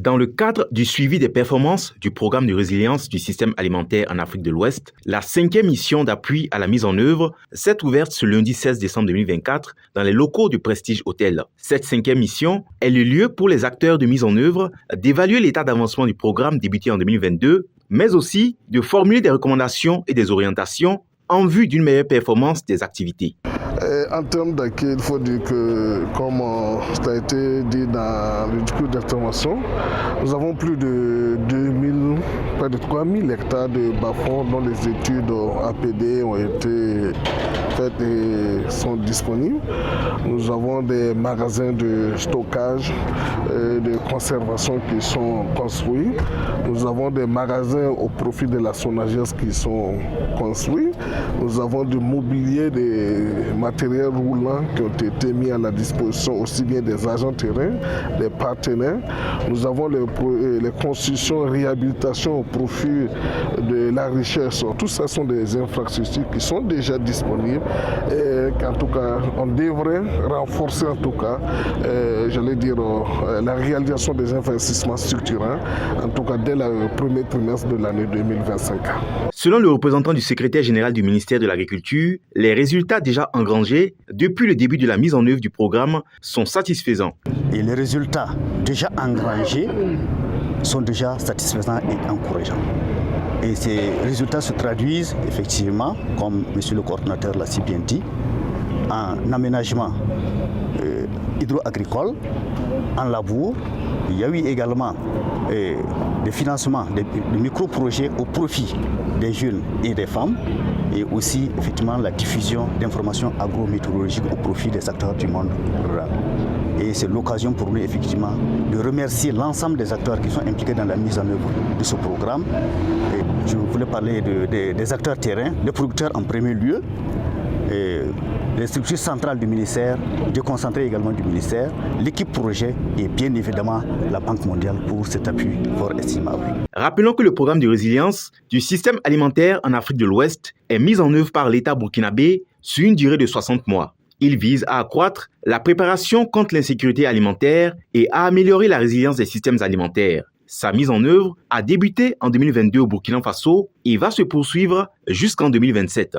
Dans le cadre du suivi des performances du programme de résilience du système alimentaire en Afrique de l'Ouest, la 5e mission d'appui à la mise en œuvre s'est ouverte ce lundi 16 décembre 2024 dans les locaux du Prestige Hotel. Cette 5e mission est le lieu pour les acteurs de mise en œuvre d'évaluer l'état d'avancement du programme débuté en 2022, mais aussi de formuler des recommandations et des orientations en vue d'une meilleure performance des activités. En termes d'accueil, il faut dire que, comme ça a été dit dans le discours d'intervention, nous avons plus de 2000, près de 3000 hectares de bas-fonds dont les études APD ont été faites et sont disponibles. Nous avons des magasins de stockage, de conservation qui sont construits. Nous avons des magasins au profit de la SONAGES qui sont construits. Nous avons du mobilier, des matériels roulants qui ont été mis à la disposition aussi bien des agents terrain, des partenaires. Nous avons les constructions et réhabilitations au profit de la recherche. Tout ça sont des infrastructures qui sont déjà disponibles et qu'en tout cas on devrait renforcer en tout cas, la réalisation des investissements structurants, en tout cas dès le premier trimestre de l'année 2025. Selon le représentant du secrétaire général du ministère de l'Agriculture, les résultats déjà engrangés depuis le début de la mise en œuvre du programme sont satisfaisants. Et les résultats déjà engrangés sont déjà satisfaisants et encourageants. Et ces résultats se traduisent effectivement, comme M. le coordinateur l'a si bien dit, en aménagement hydro-agricole, en labour. Il y a eu également des financements, des micro-projets au profit des jeunes et des femmes, et aussi effectivement la diffusion d'informations agrométéorologiques au profit des acteurs du monde rural. Et c'est l'occasion pour nous effectivement de remercier l'ensemble des acteurs qui sont impliqués dans la mise en œuvre de ce programme. Et je voulais parler des acteurs terrains, des producteurs en premier lieu, et les structures centrales du ministère, déconcentrées également du ministère, l'équipe projet et bien évidemment la Banque mondiale pour cet appui fort estimable. Rappelons que le programme de résilience du système alimentaire en Afrique de l'Ouest est mis en œuvre par l'État burkinabé sur une durée de 60 mois. Il vise à accroître la préparation contre l'insécurité alimentaire et à améliorer la résilience des systèmes alimentaires. Sa mise en œuvre a débuté en 2022 au Burkina Faso et va se poursuivre jusqu'en 2027.